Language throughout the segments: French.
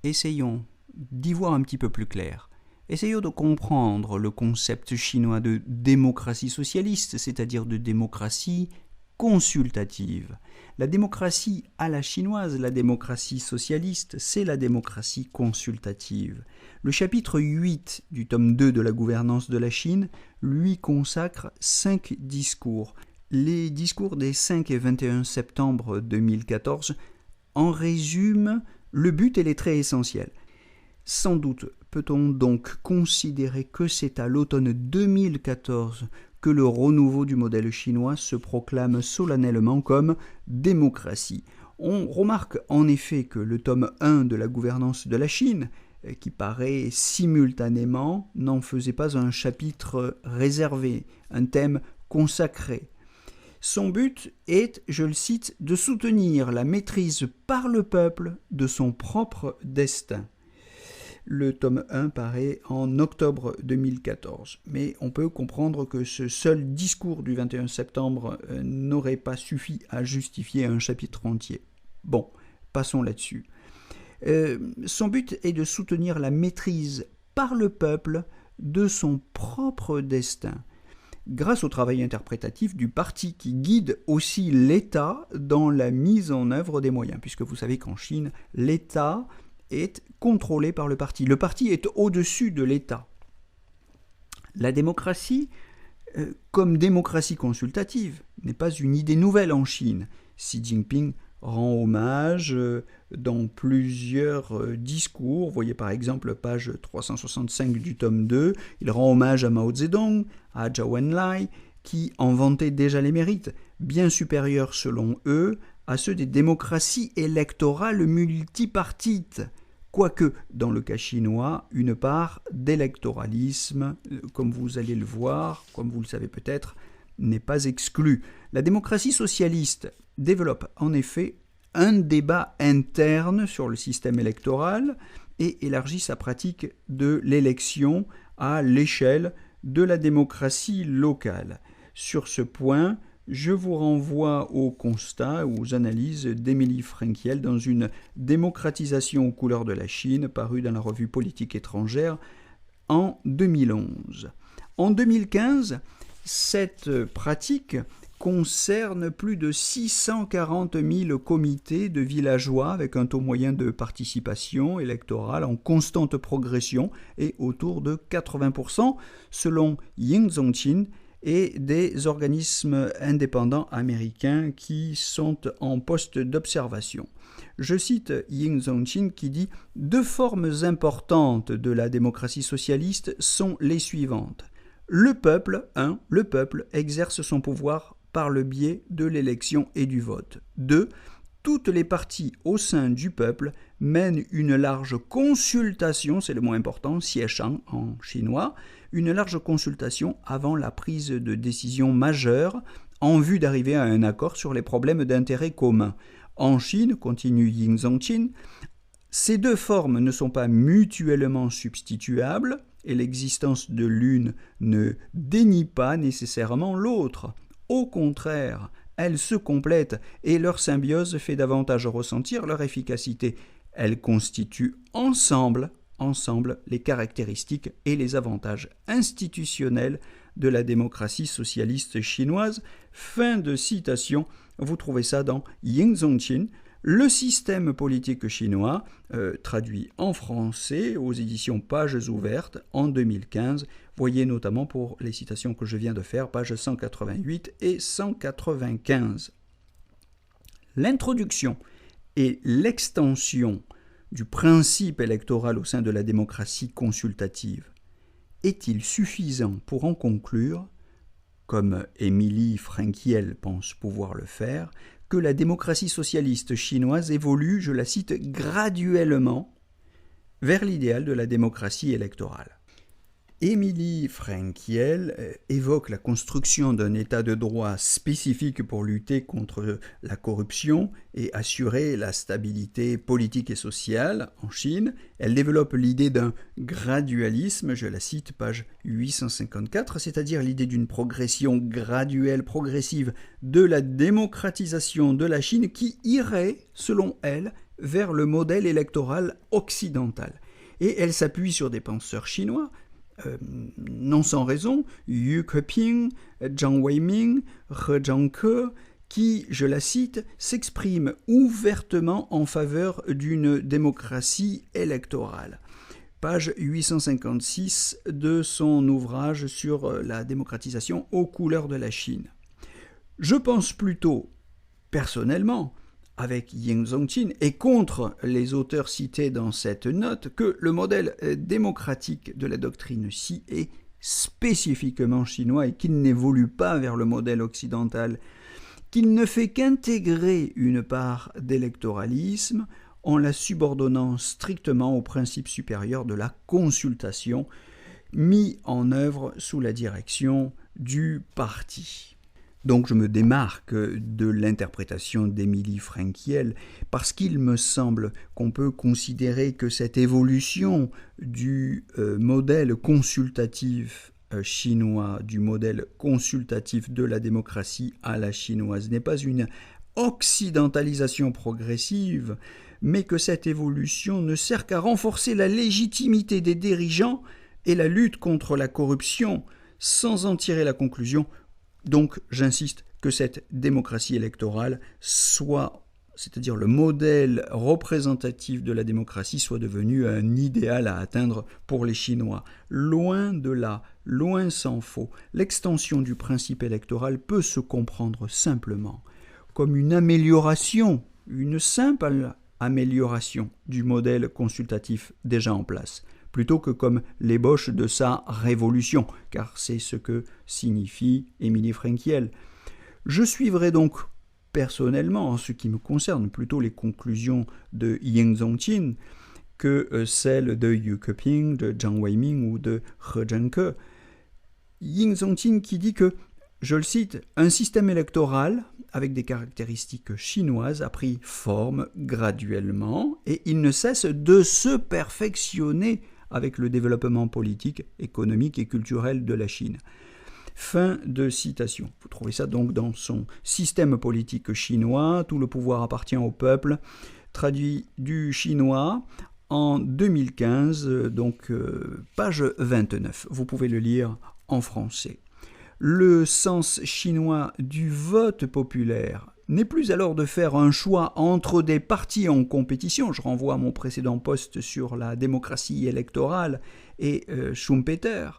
essayons d'y voir un petit peu plus clair. Essayons de comprendre le concept chinois de démocratie socialiste, c'est-à-dire de démocratie consultative. La démocratie à la chinoise, la démocratie socialiste, c'est la démocratie consultative. Le chapitre 8 du tome 2 de la gouvernance de la Chine lui consacre 5 discours. Les discours des 5 et 21 septembre 2014 en résument le but et les traits essentiels. Sans doute peut-on donc considérer que c'est à l'automne 2014 que le renouveau du modèle chinois se proclame solennellement comme démocratie. On remarque en effet que le tome 1 de la gouvernance de la Chine, qui paraît simultanément, n'en faisait pas un chapitre réservé, un thème consacré. Son but est, je le cite, de soutenir la maîtrise par le peuple de son propre destin. Le tome 1 paraît en octobre 2014, mais on peut comprendre que ce seul discours du 21 septembre n'aurait pas suffi à justifier un chapitre entier. Bon, passons là-dessus. Son but est de soutenir la maîtrise par le peuple de son propre destin, grâce au travail interprétatif du parti qui guide aussi l'État dans la mise en œuvre des moyens, puisque vous savez qu'en Chine, l'État est contrôlé par le parti. Le parti est au-dessus de l'État. La démocratie, comme démocratie consultative, n'est pas une idée nouvelle en Chine. Xi Jinping rend hommage dans plusieurs discours. Vous voyez par exemple page 365 du tome 2, il rend hommage à Mao Zedong, à Zhou Enlai, qui en vantaient déjà les mérites, bien supérieurs selon eux à ceux des démocraties électorales multipartites, quoique, dans le cas chinois, une part d'électoralisme, comme vous allez le voir, comme vous le savez peut-être, n'est pas exclue. La démocratie socialiste développe en effet un débat interne sur le système électoral et élargit sa pratique de l'élection à l'échelle de la démocratie locale. Sur ce point, je vous renvoie aux constats, aux analyses d'Émilie Frenkiel dans une démocratisation aux couleurs de la Chine parue dans la revue Politique étrangère en 2011. En 2015, cette pratique concerne plus de 640 000 comités de villageois avec un taux moyen de participation électorale en constante progression et autour de 80% selon Ying Zongqin et des organismes indépendants américains qui sont en poste d'observation. Je cite Ying Zongqin qui dit « Deux formes importantes de la démocratie socialiste sont les suivantes. Le peuple exerce son pouvoir par le biais de l'élection et du vote. 2. Toutes les parties au sein du peuple mènent une large consultation, c'est le mot important, xieshang en chinois, une large consultation avant la prise de décision majeure en vue d'arriver à un accord sur les problèmes d'intérêt commun. En Chine, continue Ying Zongqin, ces deux formes ne sont pas mutuellement substituables et l'existence de l'une ne dénie pas nécessairement l'autre. Au contraire, elles se complètent et leur symbiose fait davantage ressentir leur efficacité. Elles constituent ensemble les caractéristiques et les avantages institutionnels de la démocratie socialiste chinoise. Fin de citation. Vous trouvez ça dans Ying Zongqin, le système politique chinois, traduit en français aux éditions Pages Ouvertes en 2015. Voyez notamment pour les citations que je viens de faire, pages 188 et 195. L'introduction et l'extension du principe électoral au sein de la démocratie consultative est-il suffisant pour en conclure, comme Émilie Frenkiel pense pouvoir le faire, que la démocratie socialiste chinoise évolue, je la cite, graduellement vers l'idéal de la démocratie électorale. Émilie Frenkiel évoque la construction d'un état de droit spécifique pour lutter contre la corruption et assurer la stabilité politique et sociale en Chine. Elle développe l'idée d'un gradualisme, je la cite, page 854, c'est-à-dire l'idée d'une progression graduelle, progressive de la démocratisation de la Chine qui irait, selon elle, vers le modèle électoral occidental. Et elle s'appuie sur des penseurs chinois, non sans raison, Yu Keping, Jiang Weiming, He Zhangke, qui, je la cite, s'expriment ouvertement en faveur d'une démocratie électorale. Page 856 de son ouvrage sur la démocratisation aux couleurs de la Chine. Je pense plutôt, personnellement, avec Ying Zongqin et contre les auteurs cités dans cette note, que le modèle démocratique de la doctrine Xi est spécifiquement chinois et qu'il n'évolue pas vers le modèle occidental, qu'il ne fait qu'intégrer une part d'électoralisme en la subordonnant strictement au principe supérieur de la consultation mis en œuvre sous la direction du parti. Donc je me démarque de l'interprétation d'Émilie Fränkiel parce qu'il me semble qu'on peut considérer que cette évolution du modèle consultatif chinois, du modèle consultatif de la démocratie à la chinoise, n'est pas une occidentalisation progressive, mais que cette évolution ne sert qu'à renforcer la légitimité des dirigeants et la lutte contre la corruption, sans en tirer la conclusion. Donc, j'insiste que cette démocratie électorale soit, c'est-à-dire le modèle représentatif de la démocratie, soit devenu un idéal à atteindre pour les Chinois. Loin de là, loin s'en faut, l'extension du principe électoral peut se comprendre simplement comme une amélioration, une simple amélioration du modèle consultatif déjà en place, plutôt que comme l'ébauche de sa révolution, car c'est ce que signifie Émilie Fränkiel. Je suivrai donc personnellement, en ce qui me concerne, plutôt les conclusions de Ying Zongqin que celles de Yu Keping, de Jiang Weiming ou de He Zhangke. Ying Zongqin qui dit que, je le cite, « Un système électoral avec des caractéristiques chinoises a pris forme graduellement et il ne cesse de se perfectionner avec le développement politique, économique et culturel de la Chine. » Fin de citation. Vous trouvez ça donc dans son système politique chinois, tout le pouvoir appartient au peuple, traduit du chinois en 2015, donc page 29. Vous pouvez le lire en français. Le sens chinois du vote populaire n'est plus alors de faire un choix entre des partis en compétition. Je renvoie à mon précédent post sur la démocratie électorale et Schumpeter.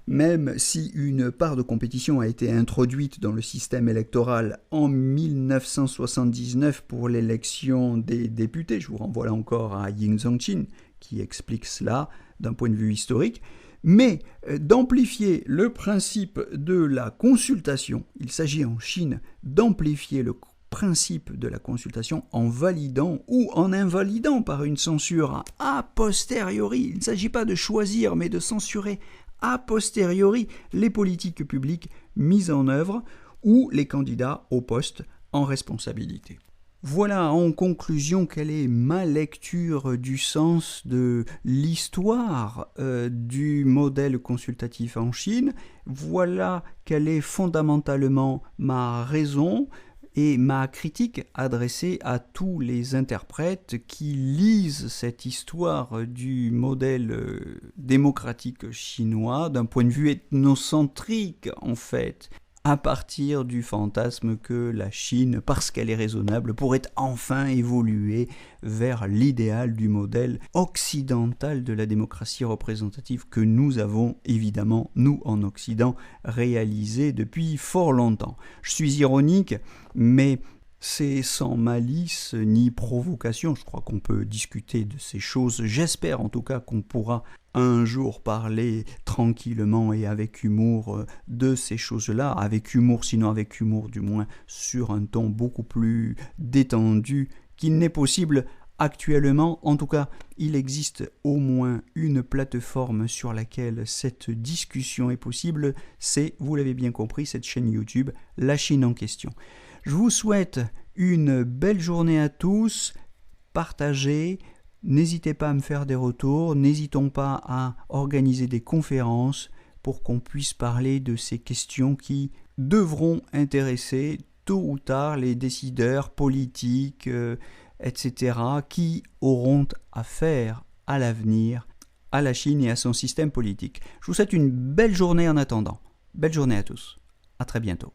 Même si une part de compétition a été introduite dans le système électoral en 1979 pour l'élection des députés, je vous renvoie là encore à Ying Zongqin qui explique cela d'un point de vue historique, mais d'amplifier le principe de la consultation. Il s'agit en Chine d'amplifier le principe de la consultation en validant ou en invalidant par une censure a posteriori. Il ne s'agit pas de choisir, mais de censurer a posteriori les politiques publiques mises en œuvre ou les candidats au poste en responsabilité. Voilà en conclusion quelle est ma lecture du sens de l'histoire du modèle consultatif en Chine. Voilà quelle est fondamentalement ma raison et ma critique adressée à tous les interprètes qui lisent cette histoire du modèle démocratique chinois d'un point de vue ethnocentrique en fait, à partir du fantasme que la Chine, parce qu'elle est raisonnable, pourrait enfin évoluer vers l'idéal du modèle occidental de la démocratie représentative que nous avons évidemment, nous en Occident, réalisé depuis fort longtemps. Je suis ironique, mais c'est sans malice ni provocation. Je crois qu'on peut discuter de ces choses. J'espère en tout cas qu'on pourra un jour parler tranquillement et avec humour de ces choses-là, avec humour, sinon avec humour du moins, sur un ton beaucoup plus détendu qu'il n'est possible actuellement. En tout cas, il existe au moins une plateforme sur laquelle cette discussion est possible, c'est, vous l'avez bien compris, cette chaîne YouTube, La Chine en question. Je vous souhaite une belle journée à tous, partagez, n'hésitez pas à me faire des retours, n'hésitons pas à organiser des conférences pour qu'on puisse parler de ces questions qui devront intéresser tôt ou tard les décideurs politiques, etc., qui auront affaire à l'avenir à la Chine et à son système politique. Je vous souhaite une belle journée en attendant. Belle journée à tous. À très bientôt.